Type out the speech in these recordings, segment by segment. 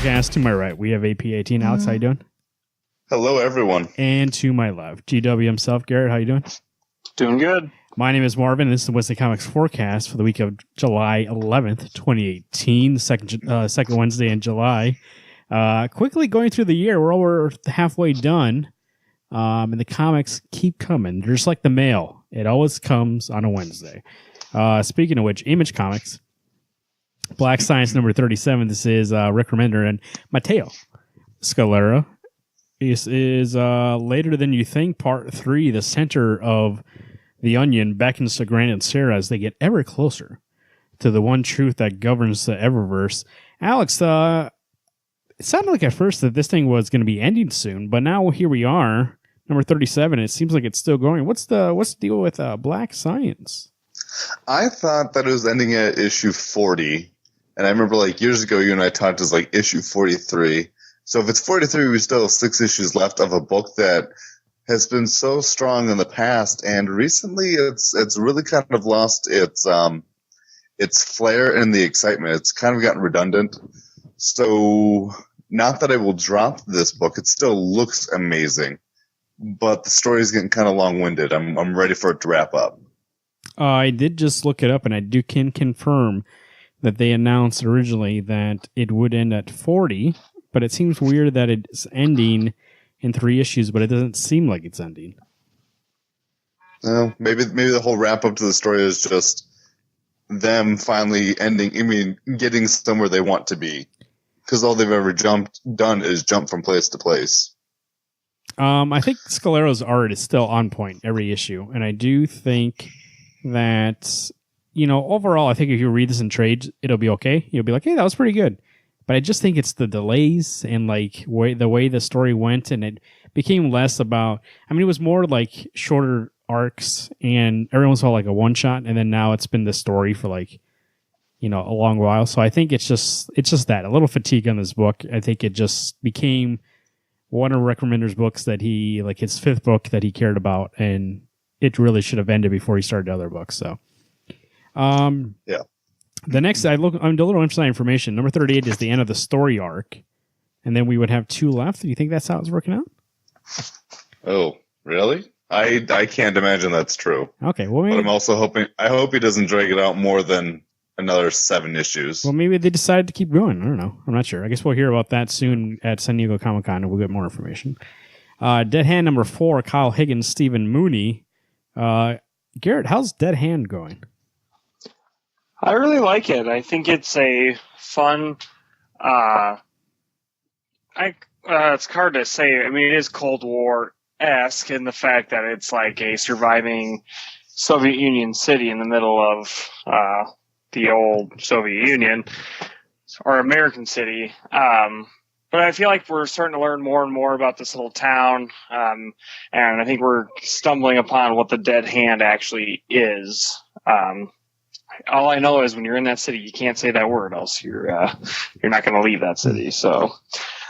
Forecast. To my right, we have AP18. Alex, how you doing? Hello, everyone. And to my left, GW himself, Garrett, how you doing? Doing good. My name is Marvin, and this is the Wednesday Comics Forecast for the week of July 11th, 2018, second Wednesday in July. Quickly going through the year, we're over halfway done, and the comics keep coming. They're just like the mail. It always comes on a Wednesday. Speaking of which, Image Comics, Black Science number 37. This is Rick Remender and Matteo Scalera. This is Later Than You Think, Part 3, the center of the onion beckons to Grant and Sarah as they get ever closer to the one truth that governs the Eververse. Alex, it sounded like at first that this thing was going to be ending soon, but now here we are, number 37. It seems like it's still going. What's the deal with Black Science? I thought that it was ending at issue 40, and I remember like years ago you and I talked as like issue 43. So if it's 43, we still have 6 issues left of a book that has been so strong in the past, and recently it's really kind of lost its flair and the excitement. It's kind of gotten redundant. So not that I will drop this book, it still looks amazing, but the story is getting kind of long-winded. I'm ready for it to wrap up. I did just look it up, and I can confirm that they announced originally that it would end at 40, but it seems weird that it's ending in 3 issues, but it doesn't seem like it's ending. Well, maybe the whole wrap-up to the story is just them finally getting somewhere they want to be. Because all they've ever done is jump from place to place. I think Scalero's art is still on point every issue, and I do think that, overall, I think if you read this in trades, it'll be okay. You'll be like, hey, that was pretty good. But I just think it's the delays and the way the story went, and it became less about. I mean, it was more like shorter arcs, and everyone saw like a one shot, and then now it's been the story for a long while. So I think it's just that a little fatigue on this book. I think it just became one of Rick Remender's books that he his 5th book that he cared about, and it really should have ended before he started other books. So, yeah. The next, I'm a little inside information. Number 38 is the end of the story arc, and then we would have 2 left. Do you think that's how it's working out? Oh, really? I can't imagine that's true. Okay, well, maybe, but I'm also hoping. I hope he doesn't drag it out more than another 7 issues. Well, maybe they decided to keep going. I don't know. I'm not sure. I guess we'll hear about that soon at San Diego Comic-Con, and we'll get more information. Dead Hand number 4, Kyle Higgins, Stephen Mooney. Garrett, how's Dead Hand going? I really like it. I think it's a fun. It's hard to say. I mean, it is Cold War-esque in the fact that it's like a surviving Soviet Union city in the middle of the old Soviet Union or American city. But I feel like we're starting to learn more and more about this little town, and I think we're stumbling upon what the Dead Hand actually is. All I know is when you're in that city, you can't say that word, else you're not going to leave that city. So,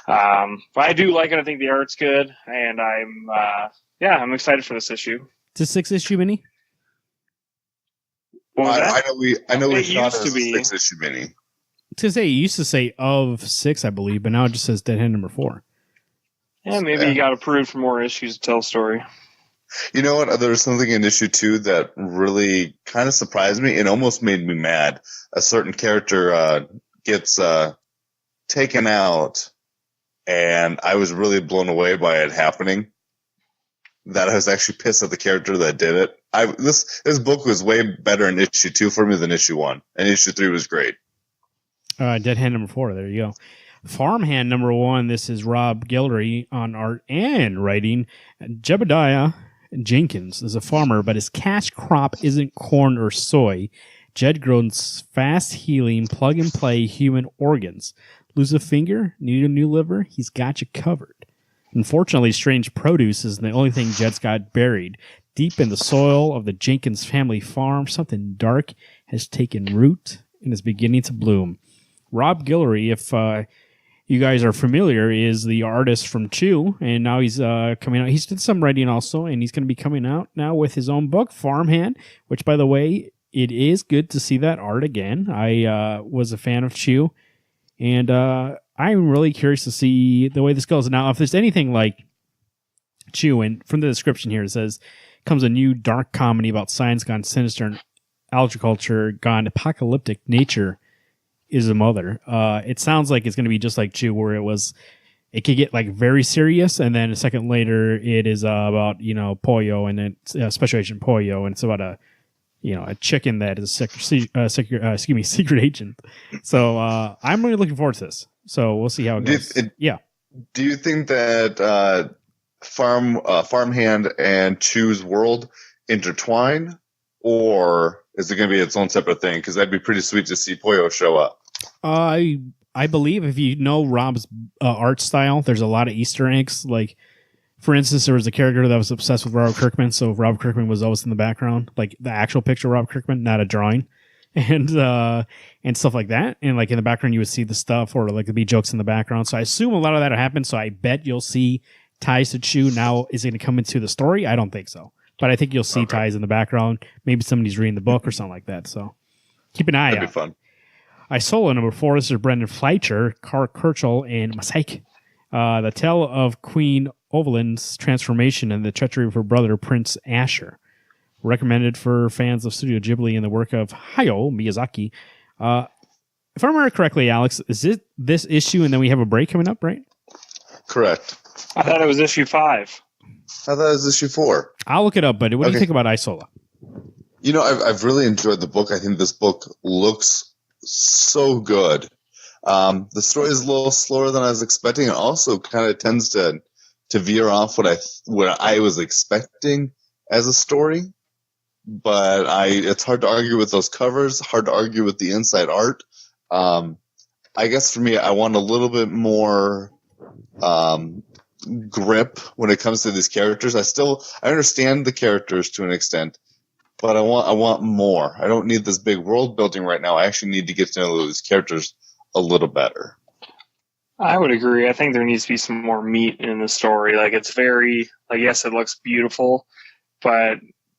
but I do like it. I think the art's good, and I'm excited for this issue. It's a 6-issue mini. I know we shot used it as to be. a 6-issue mini. To say, it used to say of 6, I believe, but now it just says Dead Hand number 4. Yeah, maybe you got approved for more issues to tell a story. You know what? There was something in issue 2 that really kind of surprised me and almost made me mad. A certain character gets taken out, and I was really blown away by it happening. That I was actually pissed at the character that did it. This book was way better in issue 2 for me than issue 1, and issue 3 was great. Dead Hand number 4. There you go. Farmhand number 1. This is Rob Guillory on art and writing. Jebediah Jenkins is a farmer, but his cash crop isn't corn or soy. Jed grows fast healing, plug and play human organs. Lose a finger? Need a new liver? He's got you covered. Unfortunately, strange produce is the only thing Jed's got buried. Deep in the soil of the Jenkins family farm, something dark has taken root and is beginning to bloom. Rob Guillory, if you guys are familiar, is the artist from Chew, and now he's coming out. He's did some writing also, and he's going to be coming out now with his own book, Farmhand, which, by the way, it is good to see that art again. I was a fan of Chew, and I I'm really curious to see the way this goes. Now, if there's anything like Chew, and from the description here, it says, comes a new dark comedy about science gone sinister and agriculture gone apocalyptic. Nature is a mother. It sounds like it's going to be just like Chew, where it could get like very serious, and then a second later it is about Pollo, and then Special Agent Pollo, and it's about a chicken that is a secret agent. So I'm really looking forward to this. So we'll see how it goes. Do you think that Farmhand and Chew's world intertwine, or is it going to be its own separate thing? Because that'd be pretty sweet to see Pollo show up. I believe if you know Rob's art style, there's a lot of Easter eggs. Like, for instance, there was a character that was obsessed with Robert Kirkman, so Robert Kirkman was always in the background, like the actual picture of Robert Kirkman, not a drawing, and stuff like that. And like in the background, you would see the stuff, or like there'd be jokes in the background. So I assume a lot of that will happen. So I bet you'll see ties to Chew. Now, is it going to come into the story? I don't think so, but I think you'll see ties in the background. Maybe somebody's reading the book or something like that. So keep an eye out. That'd be fun. Isola number 4. This is Brendan Fleischer, Carl Kirchhoff, and Masaik. The tale of Queen Ovalin's transformation and the treachery of her brother, Prince Asher. Recommended for fans of Studio Ghibli and the work of Hayao Miyazaki. If I remember correctly, Alex, is it this issue and then we have a break coming up, right? Correct. I thought it was issue 5. I thought it was issue 4. I'll look it up, but what do you think about Isola? I've really enjoyed the book. I think this book looks so good. The story is a little slower than I was expecting, and also kind of tends to veer off what I was expecting as a story. But it's hard to argue with those covers, hard to argue with the inside art. I guess for me, I want a little bit more grip when it comes to these characters. I understand the characters to an extent, but I want more. I don't need this big world building right now. I actually need to get to know these characters a little better. I would agree. I think there needs to be some more meat in the story. Like, it's very, like, yes, it looks beautiful, but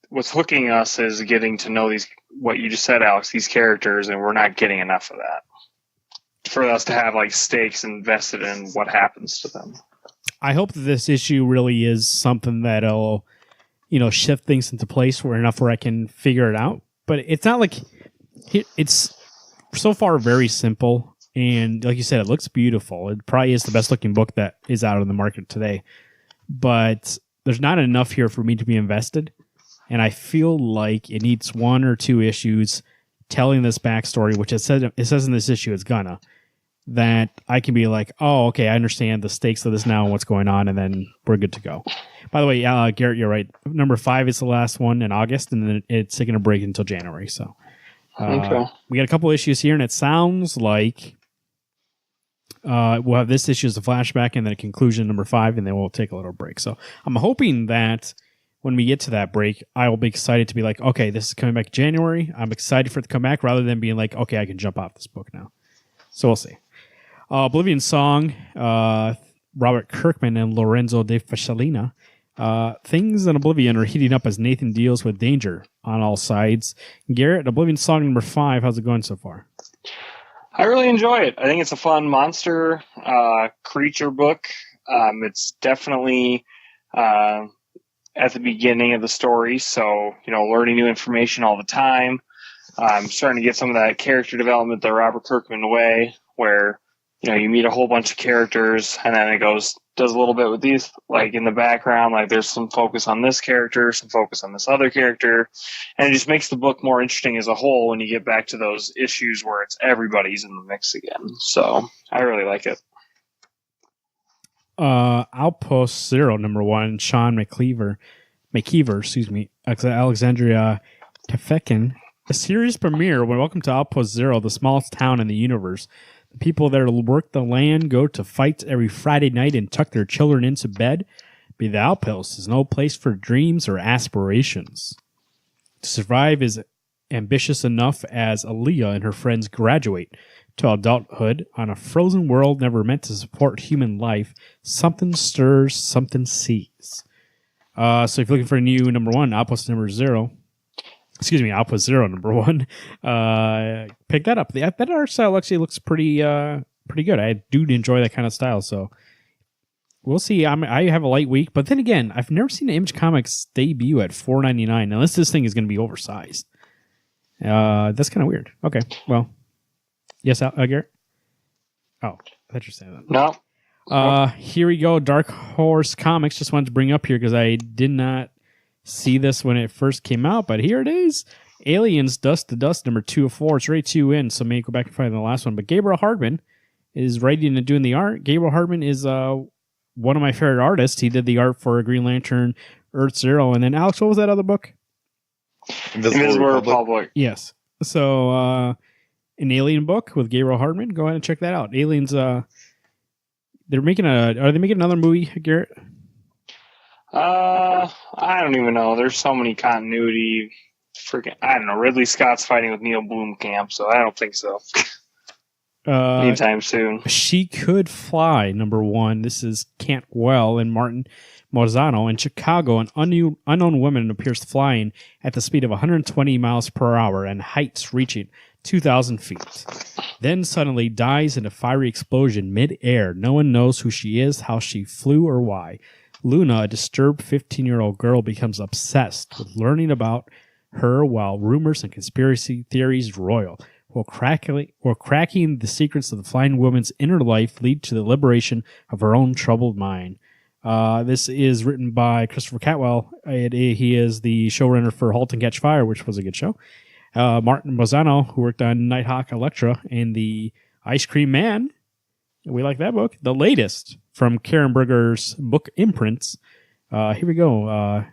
what's hooking us is getting to know what you just said, Alex, these characters, and we're not getting enough of that for us to have like stakes invested in what happens to them. I hope that this issue really is something that'll shift things into place where I can figure it out. But it's not like it's so far very simple. And like you said, it looks beautiful. It probably is the best looking book that is out on the market today. But there's not enough here for me to be invested. And I feel like it needs 1 or 2 issues telling this backstory, which it says in this issue it's gonna, that I can be like, oh, okay, I understand the stakes of this now and what's going on, and then we're good to go. By the way, Garrett, you're right. Number 5 is the last one in August, and then it's taking a break until January. So we got a couple issues here, and it sounds like we'll have this issue as a flashback, and then a conclusion, number 5, and then we'll take a little break. So I'm hoping that when we get to that break, I will be excited to be like, okay, this is coming back in January. I'm excited for it to come back, rather than being like, okay, I can jump off this book now. So we'll see. Oblivion Song, Robert Kirkman and Lorenzo de Facialina. Things in Oblivion are heating up as Nathan deals with danger on all sides. Garrett, Oblivion Song number 5, how's it going so far? I really enjoy it. I think it's a fun monster creature book. It's definitely at the beginning of the story, so learning new information all the time. I'm starting to get some of that character development the Robert Kirkman way, where you meet a whole bunch of characters, and then it does a little bit with these, like in the background, like there's some focus on this character, some focus on this other character, and it just makes the book more interesting as a whole when you get back to those issues where it's everybody's in the mix again. So I really like it. Outpost Zero number 1, Sean McKeever, Alexandria Tefekin. A series premiere when welcome to Outpost Zero, the smallest town in the universe. The people that work the land go to fights every Friday night and tuck their children into bed. But the outpost is no place for dreams or aspirations. To survive is ambitious enough as Aaliyah and her friends graduate to adulthood on a frozen world never meant to support human life. Something stirs, something sees. So if you're looking for a new number 1, Outpost Zero number 1. Pick that up. That art style actually looks pretty pretty good. I do enjoy that kind of style, so we'll see. I have a light week, but then again, I've never seen an Image Comics debut at $4.99 unless this thing is going to be oversized. That's kind of weird. Okay, well, yes, Garrett? Oh, I thought you were saying that. No. Here we go. Dark Horse Comics. Just wanted to bring up here because I did not see this when it first came out, but here it is. Aliens Dust to Dust number 2 of 4. It's already 2 in, so maybe go back and find the last one. But Gabriel Hardman is writing and doing the art. Gabriel Hardman is one of my favorite artists. He did the art for Green Lantern, Earth Zero, and then Alex, what was that other book? Invisible Republic. Yes. So an Alien book with Gabriel Hardman. Go ahead and check that out. Aliens. Are they making another movie, Garrett? I don't even know. There's so many continuity. I don't know. Ridley Scott's fighting with Neil Blomkamp, so I don't think so. Anytime soon. She Could Fly, number 1. This is Cantwell and Martin Morzano. In Chicago, an unknown woman appears flying at the speed of 120 miles per hour and heights reaching 2,000 feet. Then suddenly dies in a fiery explosion mid-air. No one knows who she is, how she flew, or why. Luna, a disturbed 15-year-old girl, becomes obsessed with learning about her while rumors and conspiracy theories roil. While cracking the secrets of the flying woman's inner life lead to the liberation of her own troubled mind. This is written by Christopher Catwell. He is the showrunner for *Halt and Catch Fire*, which was a good show. Martin Bozzano, who worked on Nighthawk, Elektra, and The Ice Cream Man. We like that book. The latest from Karen Berger's book imprints. Here we go.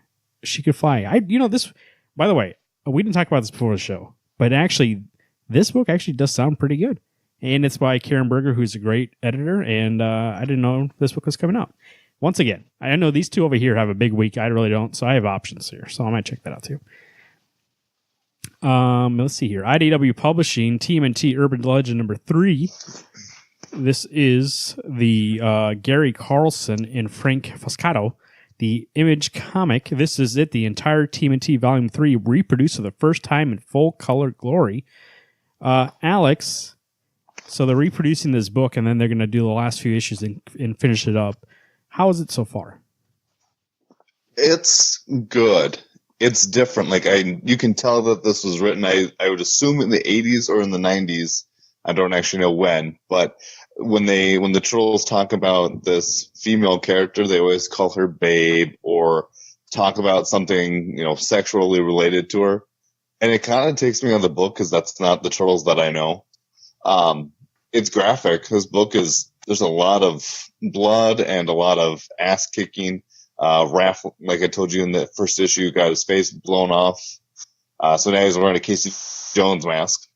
She Could Fly. This. By the way, we didn't talk about this before the show, but actually, this book actually does sound pretty good. And it's by Karen Berger, who's a great editor, and I didn't know this book was coming out. Once again, I know these two over here have a big week. I really don't, so I have options here, so I might check that out too. Let's see here. IDW Publishing, TMNT Urban Legend number 3. This is the Gary Carlson and Frank Foscato. The Image comic. This is it. The entire TMNT Volume 3 reproduced for the first time in full color glory. Alex, so they're reproducing this book, and then they're going to do the last few issues and finish it up. How is it so far? It's good. It's different. You can tell that this was written, I would assume in the 80s or in the 90s. I don't actually know when, but when the trolls talk about this female character, they always call her Babe or talk about something, sexually related to her. And it kind of takes me on the book because that's not the trolls that I know. It's graphic. This book there's a lot of blood and a lot of ass kicking. Raph, like I told you in the first issue, got his face blown off. So now he's wearing a Casey Jones mask.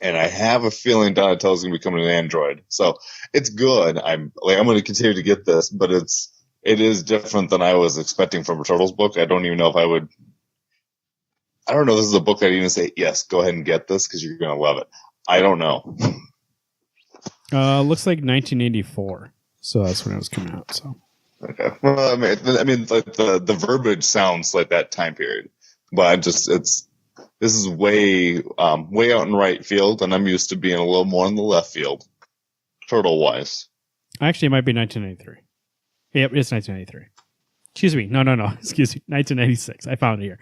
And I have a feeling Donatello's going to become an android. So it's good. I'm going to continue to get this, but it is different than I was expecting from a Turtles book. I don't even know if I would. I don't know. This is a book I'd even say, yes, go ahead and get this because you're going to love it. I don't know. Looks like 1984. So that's when it was coming out. So. Okay. Well, I mean, like the verbiage sounds like that time period, but this is way out in right field, and I'm used to being a little more in the left field, turtle-wise. Actually, it might be 1993. Yep, it's 1993. Excuse me. No. Excuse me. 1996. I found it here.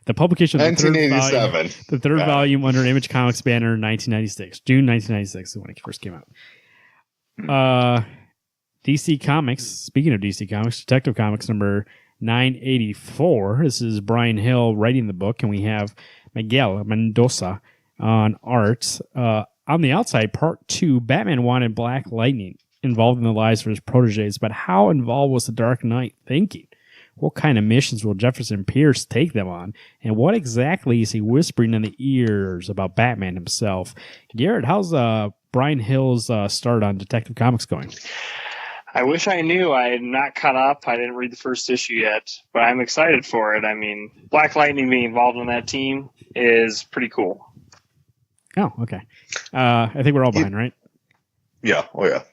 The publication of the third volume under Image Comics banner, 1996. June 1996 is when it first came out. DC Comics. Speaking of DC Comics, Detective Comics number 984. This is Brian Hill writing the book, and we have Miguel Mendoza on art. On the outside, part 2, Batman wanted Black Lightning involved in the lives of his proteges, but how involved was the Dark Knight thinking? What kind of missions will Jefferson Pierce take them on? And what exactly is he whispering in the ears about Batman himself? Garrett, how's Brian Hill's start on Detective Comics going? I wish I knew. I had not caught up. I didn't read the first issue yet, but I'm excited for it. I mean, Black Lightning being involved in that team is pretty cool. Oh, okay. I think we're all behind, right? Yeah. Oh, yeah.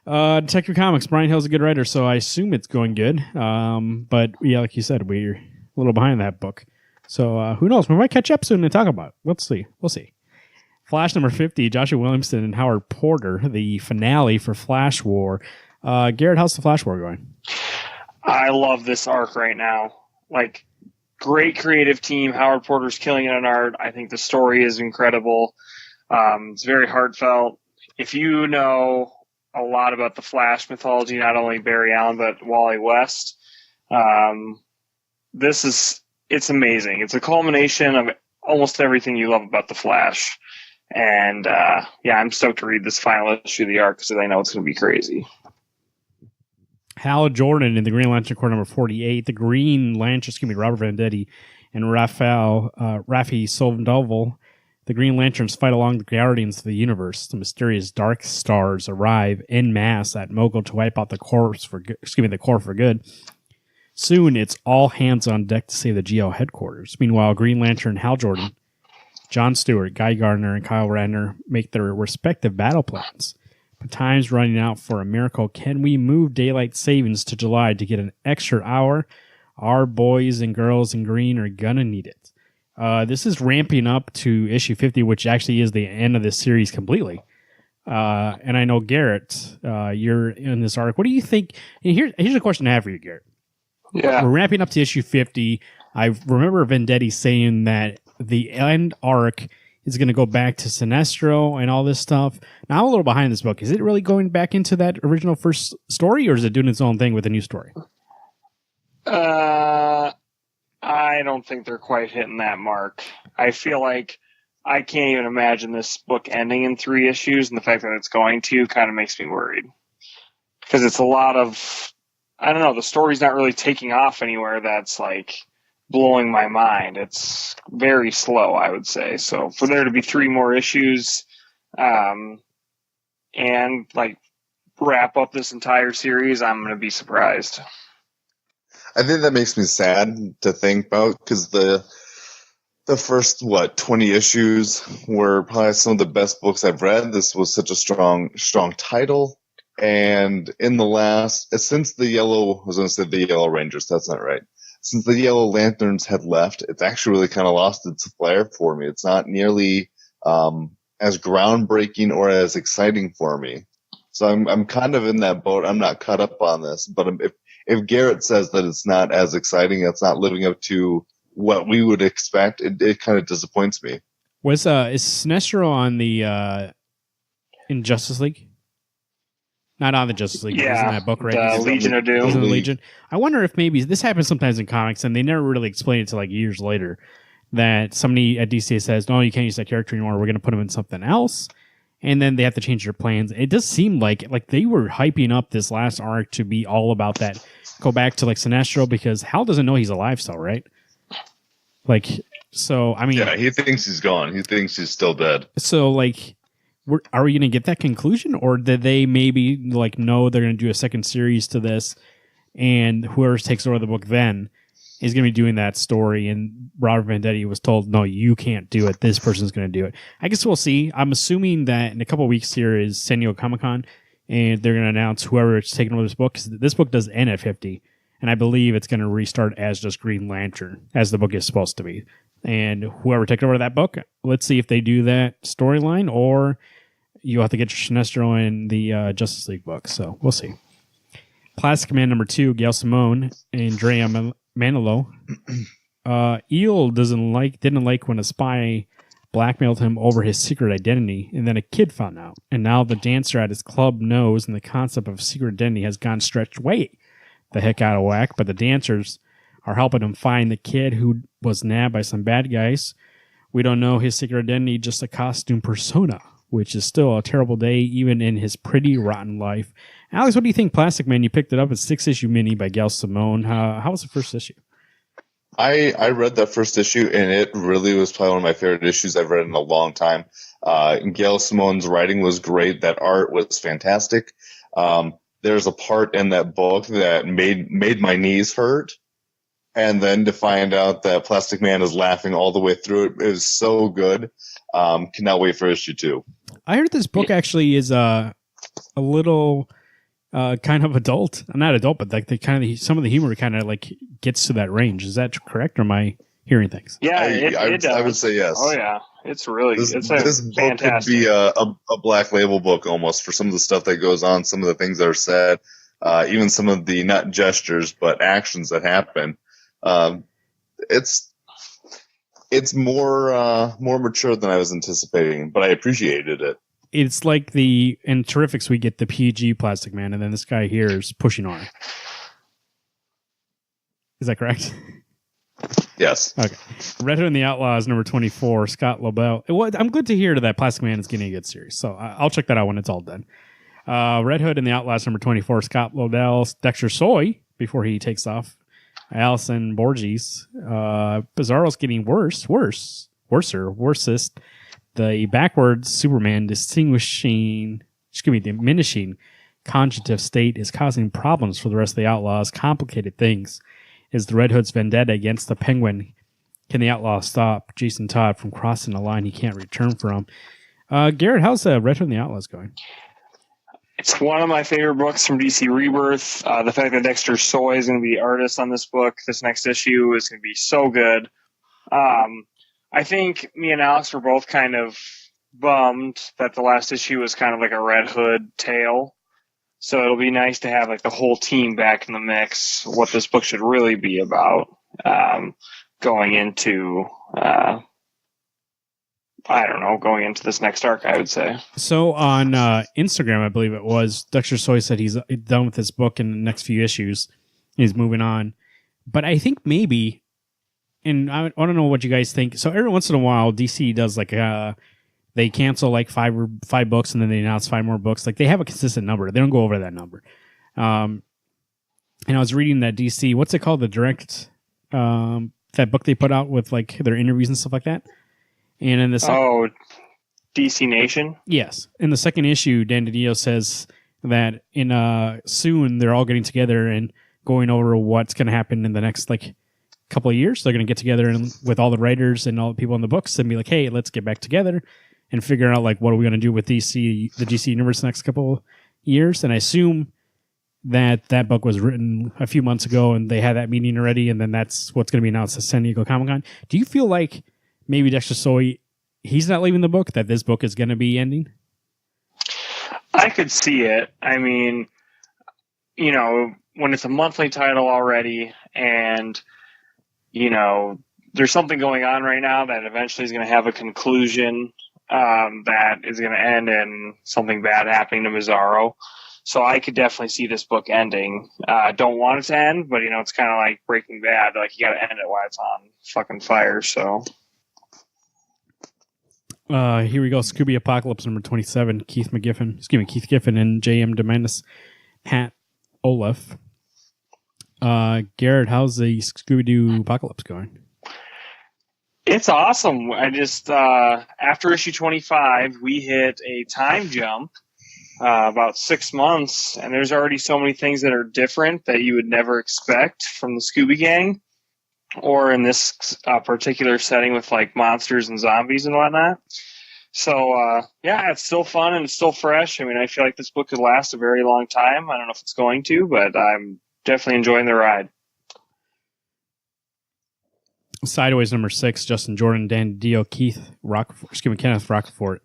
Detective Comics, Brian Hill's a good writer, so I assume it's going good. But yeah, like you said, we're a little behind that book. So who knows? We might catch up soon and talk about it. We'll see. Flash number 50, Joshua Williamson and Howard Porter, the finale for Flash War. Garrett, how's the Flash War going? I love this arc right now. Like, great creative team. Howard Porter's killing it on art. I think the story is incredible. It's very heartfelt. If you know a lot about the Flash mythology, not only Barry Allen, but Wally West, it's amazing. It's a culmination of almost everything you love about the Flash. And I'm stoked to read this final issue of the arc because I know it's going to be crazy. Hal Jordan in the Green Lantern Corps number 48. The Green Lantern, Robert Venditti and Rafi Solvendoval. The Green Lanterns fight along the Guardians of the Universe. The mysterious Dark Stars arrive en masse at Mogul to wipe out the Corps for good. Soon, it's all hands on deck to save the GL headquarters. Meanwhile, Green Lantern Hal Jordan, John Stewart, Guy Gardner, and Kyle Rayner make their respective battle plans. But time's running out for a miracle. Can we move daylight savings to July to get an extra hour? Our boys and girls in green are gonna need it. This is ramping up to issue 50, which actually is the end of this series completely. And I know, Garrett, you're in this arc. What do you think? Here's a question I have for you, Garrett. Yeah. We're ramping up to issue 50. I remember Venditti saying that the end arc is going to go back to Sinestro and all this stuff. Now, I'm a little behind this book. Is it really going back into that original first story, or is it doing its own thing with a new story? I don't think they're quite hitting that mark. I feel like I can't even imagine this book ending in 3 issues, and the fact that it's going to kind of makes me worried. Because it's a lot of, I don't know, the story's not really taking off anywhere that's like blowing my mind. It's very slow, I would say. So for there to be 3 more issues, and like wrap up this entire series, I'm going to be surprised. I think that makes me sad to think about because the first 20 issues were probably some of the best books I've read. This was such a strong title, and in the last since the Yellow Rangers, that's not right. Since the Yellow Lanterns had left, it's actually really kind of lost its flair for me. It's not nearly as groundbreaking or as exciting for me. So I'm kind of in that boat. I'm not caught up on this, but if Garrett says that it's not as exciting, it's not living up to what we would expect, it kind of disappoints me. Is Sinestro on the in Justice League? Not on the Justice League. Yeah, he's in that book, right? The Legion of Doom. He's in the Legion. I wonder if maybe this happens sometimes in comics, and they never really explain it until like years later. That somebody at DCA says, "No, you can't use that character anymore. We're going to put him in something else," and then they have to change their plans. It does seem like they were hyping up this last arc to be all about that. Go back to like Sinestro because Hal doesn't know he's alive still, right? So I mean, yeah, he thinks he's gone. He thinks he's still dead. So are we going to get that conclusion, or did they maybe know they're going to do a second series to this, and whoever takes over the book then is going to be doing that story? And Robert Venditti was told, "No, you can't do it. This person's going to do it." I guess we'll see. I'm assuming that in a couple of weeks here is San Diego Comic-Con, and they're going to announce whoever is taking over this book. Because this book does end at 50, and I believe it's going to restart as just Green Lantern, as the book is supposed to be. And whoever takes over that book, let's see if they do that storyline, or you'll have to get Sinestro in the Justice League book. So we'll see. Plastic Man number 2, Gail Simone and Andrea Manilo. Eel didn't like when a spy blackmailed him over his secret identity, and then a kid found out. And now the dancer at his club knows, and the concept of secret identity has gone stretched way the heck out of whack. But the dancers are helping him find the kid who was nabbed by some bad guys. We don't know his secret identity, just a costume persona, which is still a terrible day, even in his pretty rotten life. Alex, what do you think, Plastic Man? You picked it up. It's 6-issue mini by Gail Simone. How was the first issue? I read that first issue, and it really was probably one of my favorite issues I've read in a long time. Gail Simone's writing was great. That art was fantastic. There's a part in that book that made my knees hurt. And then to find out that Plastic Man is laughing all the way through it was so good. Cannot wait for issue 2. I heard this book actually is a little kind of adult. Not adult, but some of the humor kind of gets to that range. Is that correct, or am I hearing things? Yeah, it does. I would say yes. Oh yeah, It's really This book fantastic. could be a black label book almost for some of the stuff that goes on, some of the things that are said, even some of the not gestures but actions that happen. It's more mature than I was anticipating, but I appreciated it. It's like in Terrifics we get the PG Plastic Man, and then this guy here is pushing R. Is that correct? Yes. Okay. Red Hood and the Outlaws, number 24, Scott Lobel. I'm good to hear that Plastic Man is getting a good series, so I'll check that out when it's all done. Red Hood and the Outlaws, number 24, Scott Lobel, Dexter Soy, before he takes off, Allison Borges. Bizarro's getting worsest. The backwards Superman diminishing conjunctive state is causing problems for the rest of the Outlaws. Complicated things. Is the Red Hood's vendetta against the Penguin? Can the Outlaw stop Jason Todd from crossing a line he can't return from? Garrett, how's Red Hood and the Outlaws going? It's one of my favorite books from DC Rebirth. The fact that Dexter Soy is going to be the artist on this book, this next issue, is going to be so good. I think me and Alex were both kind of bummed that the last issue was kind of like a Red Hood tale. So it'll be nice to have like the whole team back in the mix, what this book should really be about, going into going into this next arc, I would say. So on Instagram, I believe it was, Dexter Soy said he's done with this book in the next few issues. He's moving on. But I think maybe, and I don't know what you guys think. So every once in a while, DC does like they cancel like five books and then they announce 5 more books. Like they have a consistent number. They don't go over that number. And I was reading that DC, what's it called? The direct, that book they put out with like their interviews and stuff like that. And in the DC Nation. Yes. In the second issue, Dan DiDio says that in soon they're all getting together and going over what's going to happen in the next like couple of years. They're going to get together and with all the writers and all the people in the books and be like, hey, let's get back together and figure out like what are we going to do with the DC universe the next couple of years. And I assume that book was written a few months ago and they had that meeting already, and then that's what's going to be announced at San Diego Comic-Con. Do you feel like maybe Dexter Soy, he's not leaving the book, that this book is going to be ending? I could see it. I mean, you know, when it's a monthly title already and, you know, there's something going on right now that eventually is going to have a conclusion that is going to end in something bad happening to Bizarro. So I could definitely see this book ending. Don't want it to end, but, you know, it's kind of like Breaking Bad. Like, you got to end it while it's on fucking fire, so... Here we go. Scooby Apocalypse number 27. Keith Giffen and J.M. Demantis, Pat Olaf. Garrett, how's the Scooby-Doo Apocalypse going? It's awesome. I just, after issue 25, we hit a time jump, about 6 months, and there's already so many things that are different that you would never expect from the Scooby Gang, or in this particular setting with like monsters and zombies and whatnot. So, yeah, it's still fun and it's still fresh. I mean, I feel like this book could last a very long time. I don't know if it's going to, but I'm definitely enjoying the ride. Sideways number 6, Justin Jordan, Dan Dio, Kenneth Rockfort.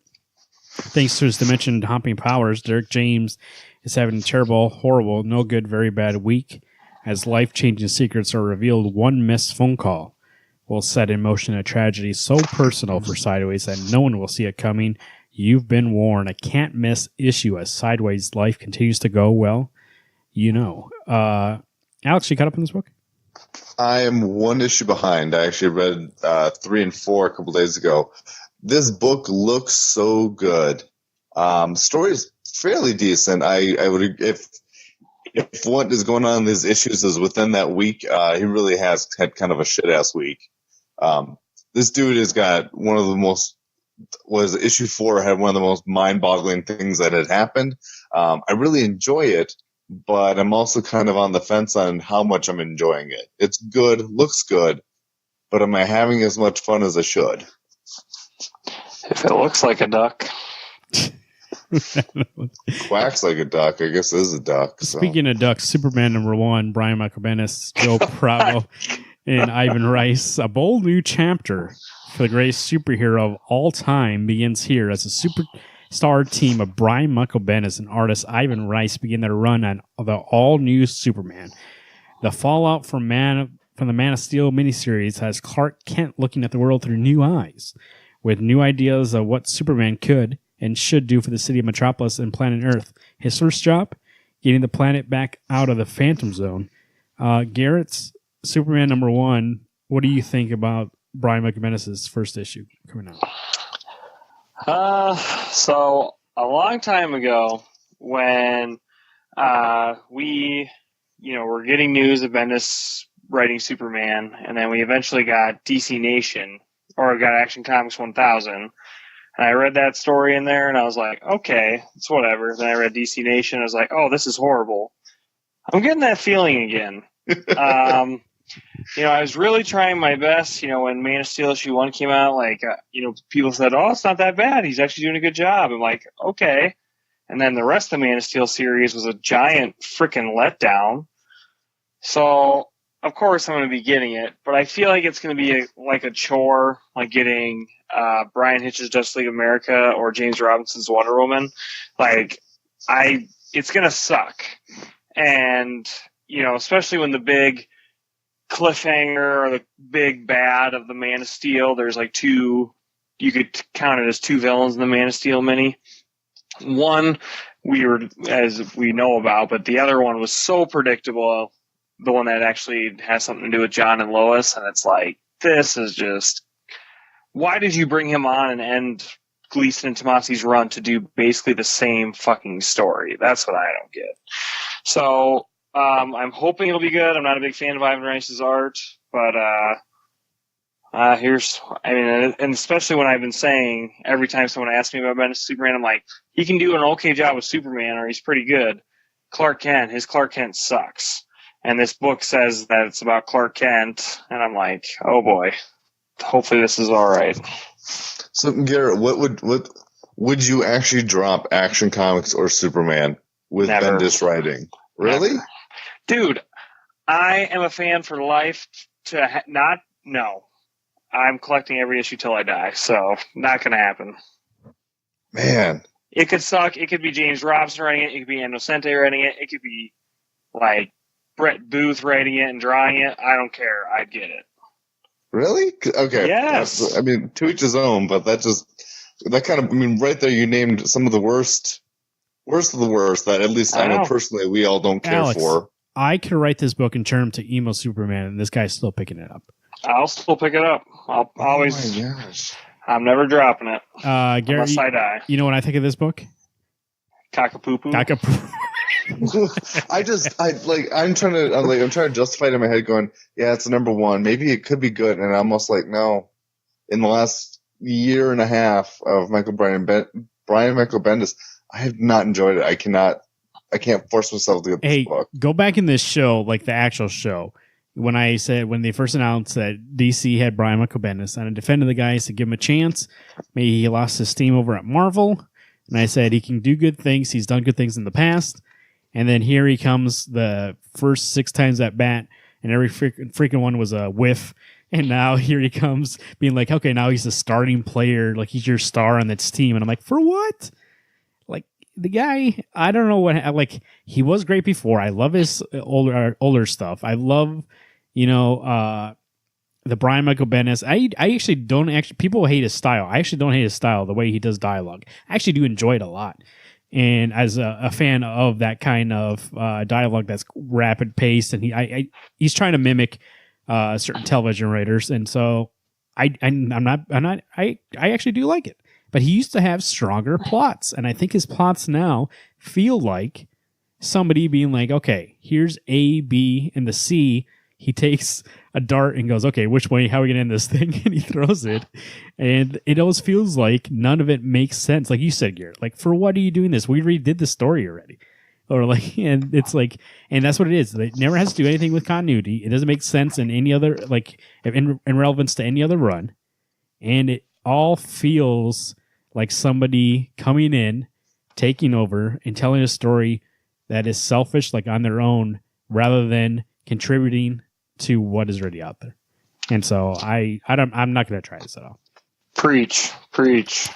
Thanks to his dimension hopping powers, Derek James is having a terrible, horrible, no good, very bad week. As life-changing secrets are revealed, one missed phone call will set in motion a tragedy so personal for Sideways that no one will see it coming. You've been warned. A can't-miss issue as Sideways' life continues to go, well, you know. Alex, you caught up on this book? I am 1 issue behind. I actually read 3 and 4 a couple days ago. This book looks so good. Story is fairly decent. I would, if what is going on in his issues is within that week, he really has had kind of a shit-ass week. This dude has got one of the most, issue 4 had one of the most mind-boggling things that had happened. I really enjoy it, but I'm also kind of on the fence on how much I'm enjoying it. It's good, looks good, but am I having as much fun as I should? If it looks like a duck. Quacks like a duck. I guess it is a duck. So. Speaking of ducks, Superman number 1, Brian Michael Bendis, Joe Bravo, and Ivan Rice. A bold new chapter for the greatest superhero of all time begins here as a superstar team of Brian Michael Bendis and artist Ivan Rice begin their run on the all-new Superman. The fallout from the Man of Steel miniseries has Clark Kent looking at the world through new eyes, with new ideas of what Superman could and should do for the city of Metropolis and planet Earth. His first job, getting the planet back out of the Phantom Zone. Garrett's Superman #1. What do you think about Brian Michael Bendis' first issue coming out? So a long time ago, when we, were getting news of Bendis writing Superman, and then we eventually got DC Nation, or got Action Comics 1000, and I read that story in there, and I was like, okay, it's whatever. Then I read DC Nation, and I was like, oh, this is horrible. I'm getting that feeling again. I was really trying my best, when Man of Steel issue 1 came out, people said, oh, it's not that bad. He's actually doing a good job. I'm like, okay. And then the rest of the Man of Steel series was a giant freaking letdown. So, of course, I'm going to be getting it, but I feel like it's going to be a chore, like getting Brian Hitch's Justice League of America or James Robinson's Wonder Woman. It's going to suck. And, especially when the big cliffhanger or the big bad of the Man of Steel, there's you could count it as 2 villains in the Man of Steel mini. One, as we know about, but the other one was so predictable. The one that actually has something to do with John and Lois, and it's like, this is just, why did you bring him on and end Gleason and Tomasi's run to do basically the same fucking story? That's what I don't get. So, I'm hoping it'll be good. I'm not a big fan of Ivan Rice's art, but, and especially when I've been saying, every time someone asks me about Bendis Superman, I'm like, he can do an okay job with Superman, or he's pretty good. His Clark Kent sucks. And this book says that it's about Clark Kent, and I'm like, oh boy, hopefully this is all right. So, Garrett, what would you actually drop Action Comics or Superman with Never. Bendis writing? Really? Never. Dude, I am a fan for life. No. I'm collecting every issue till I die, so not going to happen. Man. It could suck. It could be James Robinson writing it. It could be Innocente writing it. It could be, Brett Booth writing it and drawing it. I don't care. I'd get it. Really? Okay. Yes. To each his own, but right there you named some of the worst of the worst that at least I know personally we all don't care for. I could write this book and turn him to emo Superman, and this guy's still picking it up. I'll still pick it up. I'll always. Oh my gosh. I'm never dropping it. Gary, unless I die. You know what I think of this book? Cockapoo-poo. I'm trying to justify it in my head going, yeah, it's a #1. Maybe it could be good. And I'm almost like, no. In the last year and a half of Brian Michael Bendis, I have not enjoyed it. I can't force myself to get this book. Go back in this show, the actual show. When they first announced that DC had Brian Michael Bendis, and I defended the guy, I said, give him a chance. Maybe he lost his steam over at Marvel. And I said, he can do good things. He's done good things in the past. And then here he comes the first 6 times at bat, and every freaking one was a whiff. And now here he comes being like, okay, now he's a starting player. He's your star on this team. And I'm like, for what? The guy, I don't know what, he was great before. I love his older stuff. I love, the Brian Michael Bendis. I actually don't people hate his style. I actually don't hate his style, the way he does dialogue. I actually do enjoy it a lot. And as a fan of that kind of dialogue that's rapid paced, and he's trying to mimic certain television writers, and so I actually do like it. But he used to have stronger plots, and I think his plots now feel like somebody being like, okay, here's A, B, and the C. He takes a dart and goes, okay, which way, how are we going to end this thing? And he throws it. And it always feels like none of it makes sense. Like you said, Garrett, for what are you doing this? We redid the story already. Or and it's and that's what it is. It never has to do anything with continuity. It doesn't make sense in any other, in relevance to any other run. And it all feels like somebody coming in, taking over, and telling a story that is selfish, on their own, rather than contributing to what is already out there. And so I'm not going to try this at all. Preach.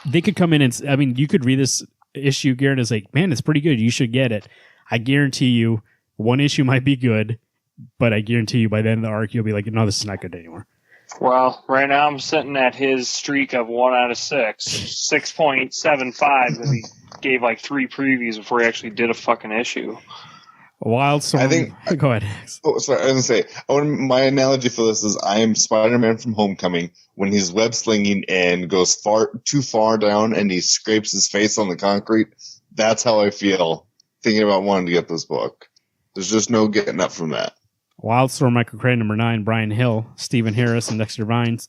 They could come in and, I mean, you could read this issue, Garrett, is like, man, it's pretty good. You should get it. I guarantee you one issue might be good, but I guarantee you by the end of the arc, you'll be like, no, this is not good anymore. Well, right now I'm sitting at his streak of 1 out of 6, 6.75 that he gave like 3 previews before he actually did a fucking issue. Wildstorm. I think. Go ahead. Oh, sorry. I was going to say, my analogy for this is I am Spider-Man from Homecoming when he's web slinging and goes too far down and he scrapes his face on the concrete. That's how I feel thinking about wanting to get this book. There's just no getting up from that. Wildstorm Michael Cray number 9, Brian Hill, Stephen Harris, and Dexter Vines.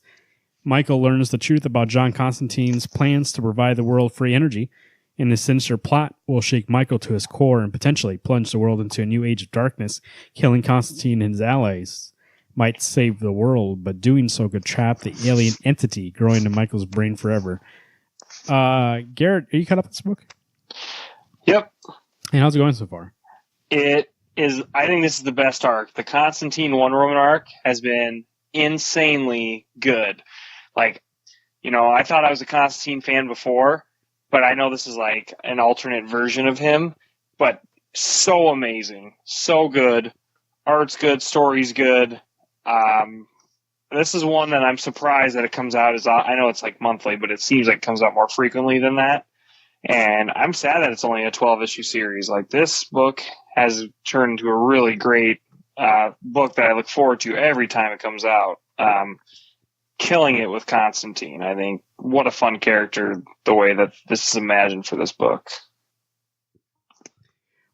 Michael learns the truth about John Constantine's plans to provide the world free energy, and his sinister plot will shake Michael to his core and potentially plunge the world into a new age of darkness. Killing Constantine and his allies might save the world, but doing so could trap the alien entity growing in Michael's brain forever. Garrett, are you caught up with this book? Yep. And how's it going so far? It is. I think this is the best arc. The Constantine Wonder Woman arc has been insanely good. Like, I thought I was a Constantine fan before, but I know this is like an alternate version of him. But so amazing, so good. Art's good, story's good. This is one that I'm surprised that it comes out as. I know it's like monthly, but it seems like it comes out more frequently than that. And I'm sad that it's only a 12-issue series. Like, this book has turned into a really great book that I look forward to every time it comes out. Killing it with Constantine. I think what a fun character, the way that this is imagined for this book.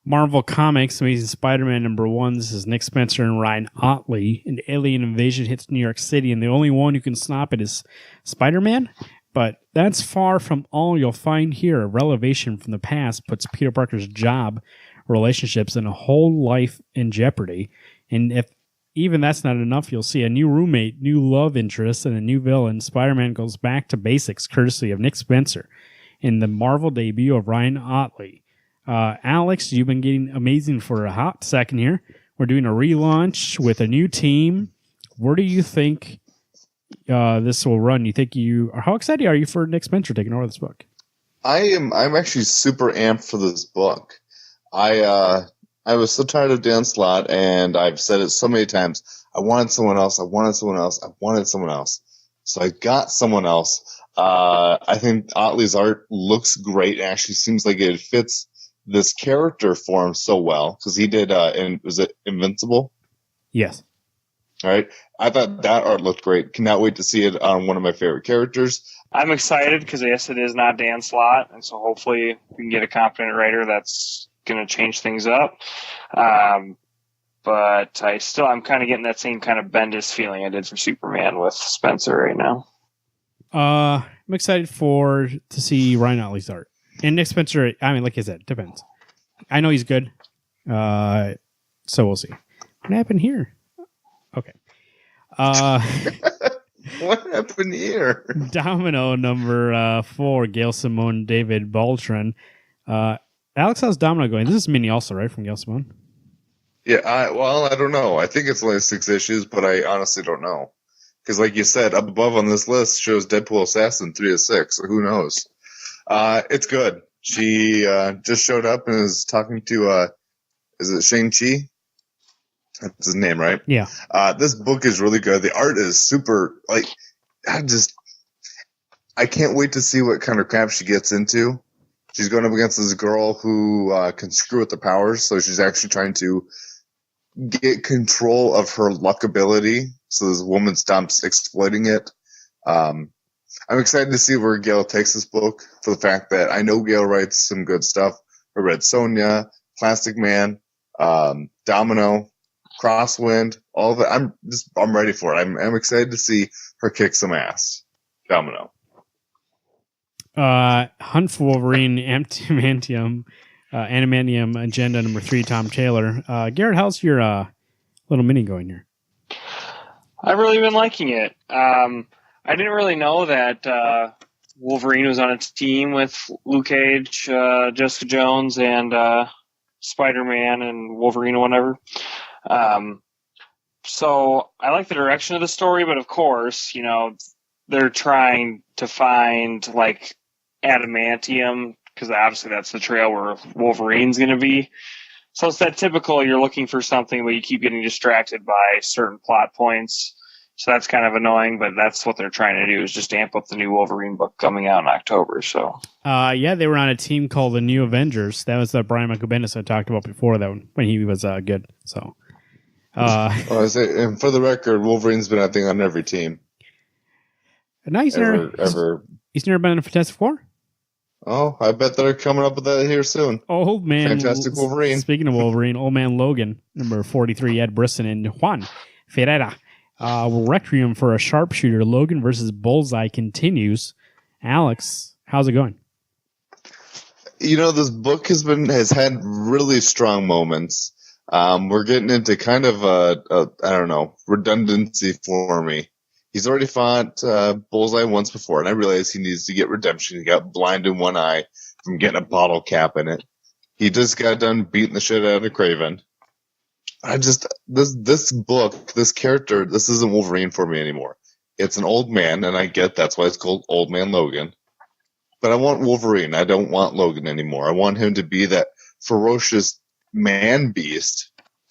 Marvel Comics, Amazing Spider-Man number 1. This is Nick Spencer and Ryan Ottley. An alien invasion hits New York City, and the only one who can stop it is Spider-Man. But that's far from all you'll find here. A revelation from the past puts Peter Parker's job, relationships, and a whole life in jeopardy. And if even that's not enough, you'll see a new roommate, new love interest, and a new villain. Spider-Man goes back to basics, courtesy of Nick Spencer, in the Marvel debut of Ryan Ottley. Alex, you've been getting amazing for a hot second here. We're doing a relaunch with a new team. Where do you think this will run? How excited are you for Nick Spencer taking over this book? I'm actually super amped for this book. I was so tired of Dan Slott, and I've said it so many times. I wanted someone else. So I got someone else. I think Otley's art looks great. It actually seems like it fits this character form so well because he did. Was it Invincible? Yes. All right. I thought that art looked great. Cannot wait to see it on one of my favorite characters. I'm excited because, yes, it is not Dan Slott, and so hopefully we can get a competent writer that's going to change things up. But I'm kind of getting that same kind of Bendis feeling I did for Superman with Spencer right now. I'm excited to see Ryan Ottley's art. And Nick Spencer, I mean, like I said, depends. I know he's good. So we'll see. What happened here? Okay. What happened here? Domino number 4, Gail Simone, David Baltran. Alex, how's Domino going? This is mini also, right, from Gail Simone? Yeah, I don't know. I think it's only 6 issues, but I honestly don't know. Because like you said, up above on this list shows Deadpool Assassin 3 of 6, so who knows? It's good. She just showed up and is talking to, is it Shang-Chi? That's his name, right? Yeah. This book is really good. The art is super, like, I can't wait to see what kind of crap she gets into. She's going up against this girl who can screw with the powers, so she's actually trying to get control of her luck ability so this woman stops exploiting it. I'm excited to see where Gail takes this book for the fact that I know Gail writes some good stuff. I read Sonya, Plastic Man, Domino, Crosswind, all of it. I'm ready for it. I'm excited to see her kick some ass. Domino. Hunt for Wolverine, Adamantium Agenda number 3, Tom Taylor. Garrett, how's your little mini going here? I've really been liking it. I didn't really know that Wolverine was on a team with Luke Cage, Jessica Jones, and Spider-Man and Wolverine or whatever. So I like the direction of the story, but of course, they're trying to find like adamantium because obviously that's the trail where Wolverine's going to be. So it's that typical you're looking for something, but you keep getting distracted by certain plot points. So that's kind of annoying, but that's what they're trying to do is just amp up the new Wolverine book coming out in October. So, yeah, they were on a team called the New Avengers. That was the Brian Michael Bendis I talked about before that when he was good. So, and for the record, Wolverine's been, I think, on every team. No, he's never been in a Fantastic Four. Oh, I bet they're coming up with that here soon. Old man, Fantastic Wolverine. Speaking of Wolverine, Old Man Logan, number 43, Ed Brisson and Juan Ferreira. Requiem for a Sharpshooter, Logan versus Bullseye continues. Alex, how's it going? This book has had really strong moments. We're getting into kind of redundancy for me. He's already fought Bullseye once before, and I realize he needs to get redemption. He got blind in one eye from getting a bottle cap in it. He just got done beating the shit out of Kraven. This book, this character, this isn't Wolverine for me anymore. It's an old man, and I get that's why it's called Old Man Logan. But I want Wolverine. I don't want Logan anymore. I want him to be that ferocious man beast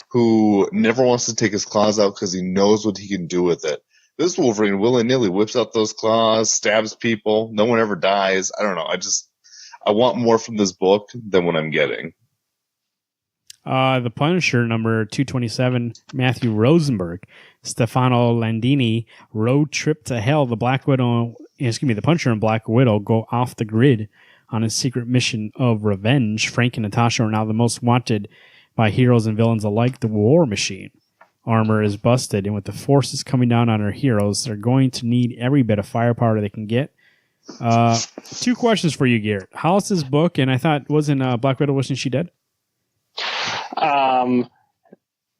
who never wants to take his claws out because he knows what he can do with it. This Wolverine willy-nilly whips out those claws, stabs people. No one ever dies. I don't know. I want more from this book than what I'm getting. The Punisher, number 227, Matthew Rosenberg, Stefano Landini, Road Trip to Hell. The Punisher and Black Widow go off the grid on a secret mission of revenge. Frank and Natasha are now the most wanted by heroes and villains alike. The War Machine armor is busted, and with the forces coming down on our heroes, they're going to need every bit of firepower they can get. 2 questions for you, Garrett. How's this book? And I thought, Black Widow, wasn't she dead?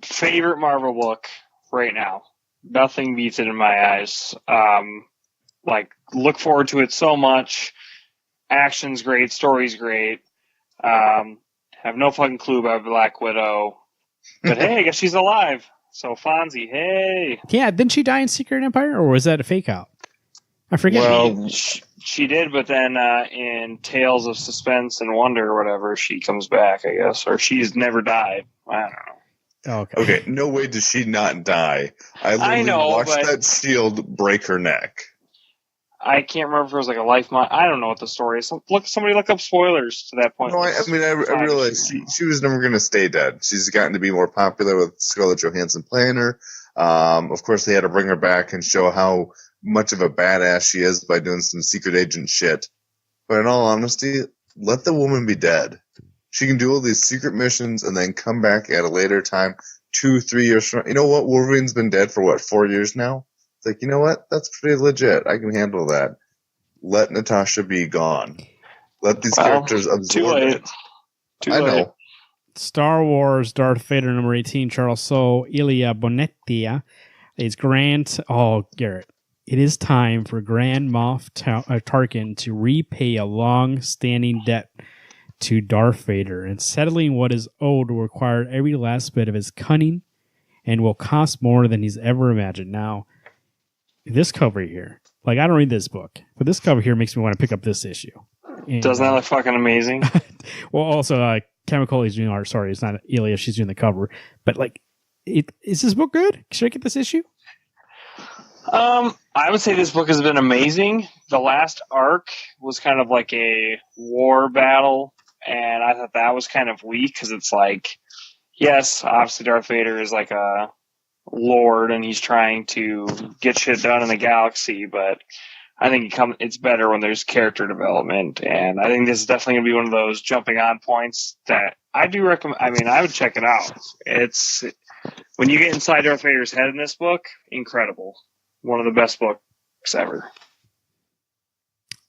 Favorite Marvel book right now. Nothing beats it in my eyes. Look forward to it so much. Action's great, story's great. Have no fucking clue about Black Widow. But hey, I guess she's alive. So Fonzie, hey. Yeah, didn't she die in Secret Empire, or was that a fake out? I forget. Well, she did, but then in Tales of Suspense and Wonder or whatever, she comes back, I guess. Or she's never died. I don't know. Okay, no way did she not die. I watched that shield break her neck. I can't remember if it was like a life mod. I don't know what the story is. Somebody look up spoilers to that point. No, I realized she was never going to stay dead. She's gotten to be more popular with Scarlett Johansson playing her. Of course, they had to bring her back and show how much of a badass she is by doing some secret agent shit. But in all honesty, let the woman be dead. She can do all these secret missions and then come back at a later time, 2-3 years from now. You know what? Wolverine's been dead for 4 years now? It's like, you know what? That's pretty legit. I can handle that. Let Natasha be gone. Let these characters absorb it. Too late. Star Wars Darth Vader number 18, Charles Soule, Ilya Bonetia is Grant. Oh, Garrett. It is time for Grand Moff Tarkin to repay a long-standing debt to Darth Vader, and settling what is owed will require every last bit of his cunning and will cost more than he's ever imagined. Now, this cover here, I don't read this book, but this cover here makes me want to pick up this issue. And, doesn't that look fucking amazing? Well, also, Chemicali's doing art. Sorry, it's not Ilya. She's doing the cover. But, is this book good? Should I get this issue? I would say this book has been amazing. The last arc was kind of like a war battle, and I thought that was kind of weak because it's yes, obviously Darth Vader is like a lord and he's trying to get shit done in the galaxy, but I think it's better when there's character development, and I think this is definitely going to be one of those jumping on points that I do recommend. I mean, I would check it out. It's when you get inside Darth Vader's head in this book, incredible. One of the best books ever.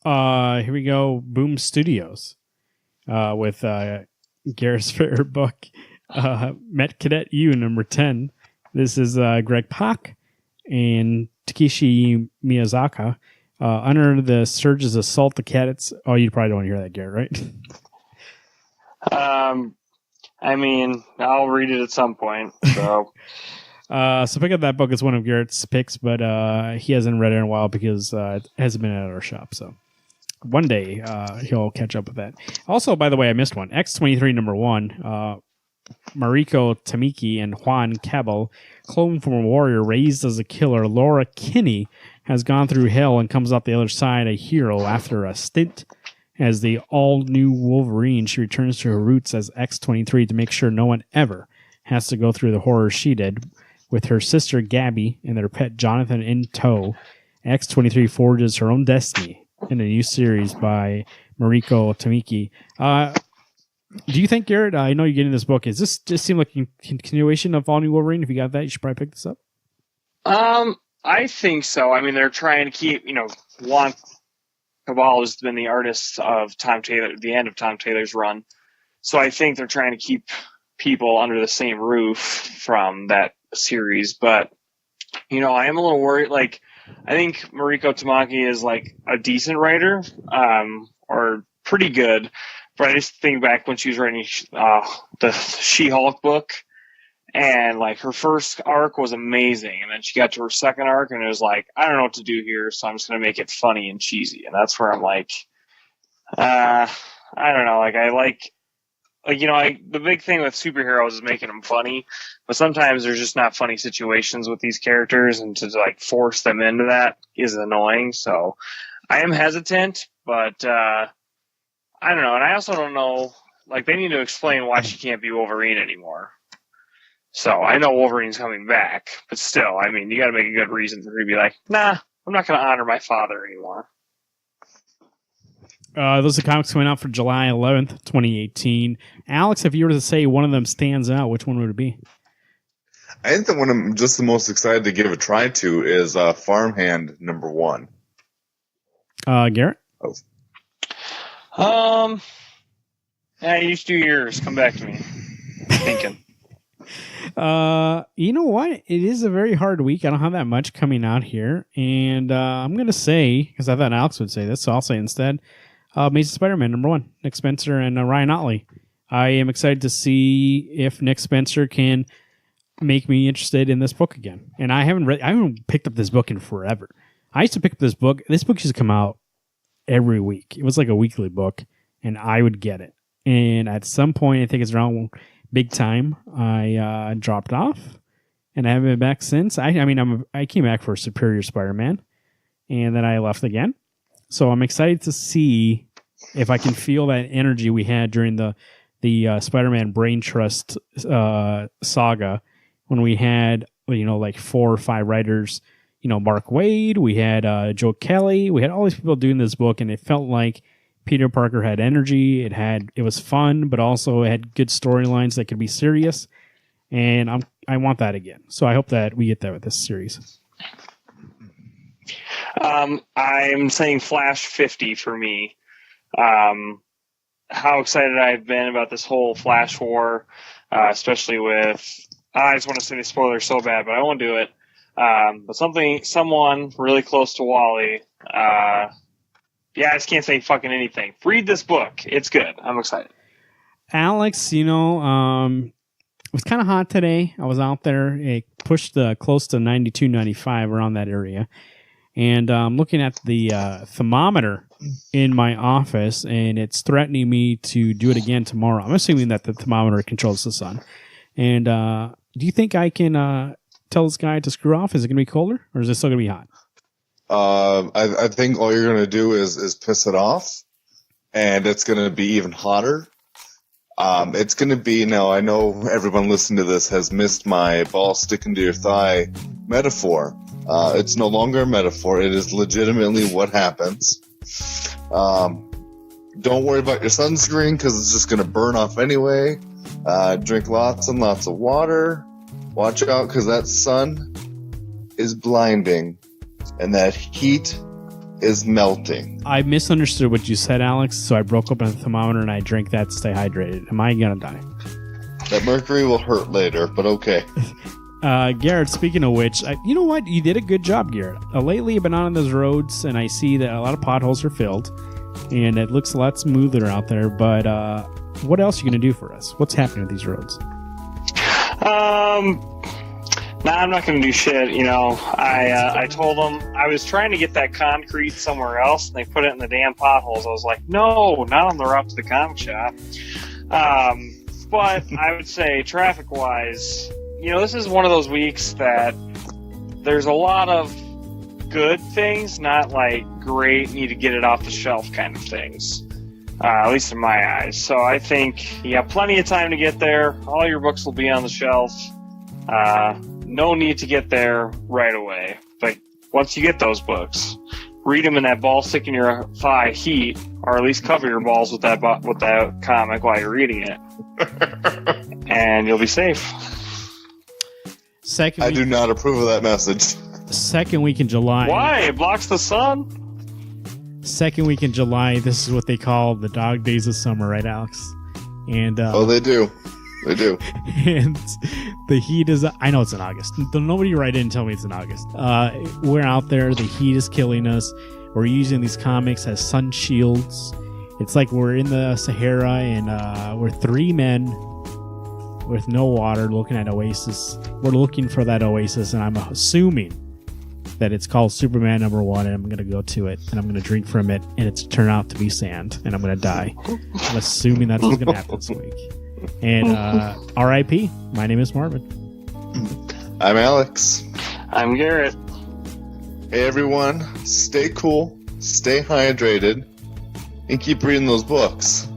Here we go. Boom Studios with Garrett's favorite book, Met Cadet U, number 10. This is Greg Pak and Takeshi Miyazaki. Under the Surge's assault the cadets. Oh, you probably don't want to hear that, Garrett, right? I mean, I'll read it at some point. So, So pick up that book. It's one of Garrett's picks, but he hasn't read it in a while because it hasn't been at our shop. So one day he'll catch up with that. Also, by the way, I missed one. X-23 number 1. Mariko Tamiki and Juan Cabell, cloned from a warrior raised as a killer, Laura Kinney has gone through hell and comes out the other side a hero after a stint as the all-new Wolverine. She returns to her roots as X-23 to make sure no one ever has to go through the horror she did. With her sister Gabby and their pet Jonathan in tow, X-23 forges her own destiny in a new series by Mariko Tamiki. Do you think, Garrett, I know you're getting this book, does this just seem like a continuation of All New Wolverine? If you got that, you should probably pick this up. I think so. I mean, they're trying to keep, Juan Cabal has been the artist of Tom Taylor, the end of Tom Taylor's run. So I think they're trying to keep people under the same roof from that series. But, I am a little worried. Like, I think Mariko Tamaki is like a decent writer, or pretty good. But I just think back when she was writing the She-Hulk book, and like her first arc was amazing, and then she got to her second arc, and it was like, I don't know what to do here, so I'm just gonna make it funny and cheesy, and that's where I'm like, I don't know, the big thing with superheroes is making them funny, but sometimes there's just not funny situations with these characters, and to like force them into that is annoying. So I am hesitant, but I don't know, and I also don't know, like, they need to explain why she can't be Wolverine anymore. So, I know Wolverine's coming back, but still, I mean, you gotta make a good reason for her to be like, nah, I'm not gonna honor my father anymore. Those are comics coming out for July 11th, 2018. Alex, if you were to say one of them stands out, which one would it be? I think the one I'm just the most excited to give a try to is Farmhand number 1. Garrett? Yeah, you just do yours. Come back to me. Thinking. You know what? It is a very hard week. I don't have that much coming out here. And I'm going to say, because I thought Alex would say this, so I'll say instead, Amazing Spider-Man number 1, Nick Spencer and Ryan Otley. I am excited to see if Nick Spencer can make me interested in this book again. And I haven't picked up this book in forever. I used to pick up this book. This book used to come out every week. It was like a weekly book, and I would get it. And at some point, I think it's around big time, I dropped off, and I haven't been back since. I came back for Superior Spider-Man, and then I left again. So I'm excited to see if I can feel that energy we had during the Spider-Man Brain Trust saga, when we had like 4 or 5 writers. Mark Waid, we had Joe Kelly, we had all these people doing this book, and it felt like Peter Parker had energy. It was fun, but also it had good storylines that could be serious, and I want that again. So I hope that we get that with this series. I'm saying Flash 50 for me. How excited I've been about this whole Flash war, especially with. I just want to say the spoiler so bad, but I won't do it. But someone really close to Wally. I just can't say fucking anything. Read this book. It's good. I'm excited. Alex, it was kind of hot today. I was out there. It pushed close to 92, 95, around that area. And I'm looking at the thermometer in my office, and it's threatening me to do it again tomorrow. I'm assuming that the thermometer controls the sun. And do you think I can tell this guy to screw off? Is it going to be colder, or is it still going to be hot? I think all you're going to do is piss it off, and it's going to be even hotter. It's going to be, now I know everyone listening to this has missed my ball sticking to your thigh metaphor. It's no longer a metaphor. It is legitimately what happens. Don't worry about your sunscreen, because it's just going to burn off anyway. Drink lots and lots of water. Watch out, because that sun is blinding, and that heat is melting. I misunderstood what you said, Alex, so I broke open a thermometer and I drank that to stay hydrated. Am I going to die? That mercury will hurt later, but okay. Garrett, speaking of which, you know what? You did a good job, Garrett. Lately, I've been on those roads, and I see that a lot of potholes are filled, and it looks a lot smoother out there, but what else are you going to do for us? What's happening with these roads? Nah, I'm not going to do shit. You know, I told them I was trying to get that concrete somewhere else, and they put it in the damn potholes. I was like, no, not on the route to the comic shop. But I would say, traffic-wise, you know, this is one of those weeks that there's a lot of good things, not like great, need to get it off the shelf kind of things. At least in my eyes. So I think you have plenty of time to get there. All your books will be on the shelf. No need to get there right away. But once you get those books, read them in that ball stick in your thigh heat, or at least cover your balls with that comic while you're reading it, and you'll be safe. I do not approve of that message. Second week in July. Why? It blocks the sun? Second week in July, this is what they call the dog days of summer, right, Alex? And they do. They do. And the heat is... I know it's in August. Nobody write in and tell me it's in August. We're out there. The heat is killing us. We're using these comics as sun shields. It's like we're in the Sahara, and we're three men with no water looking at Oasis. We're looking for that Oasis, and I'm assuming that it's called Superman #1, and I'm going to go to it, and I'm going to drink from it, and it's turned out to be sand, and I'm going to die. I'm assuming that's what's going to happen this week. And R.I.P. My name is Marvin. I'm Alex. I'm Garrett. Hey, everyone. Stay cool, stay hydrated, and keep reading those books.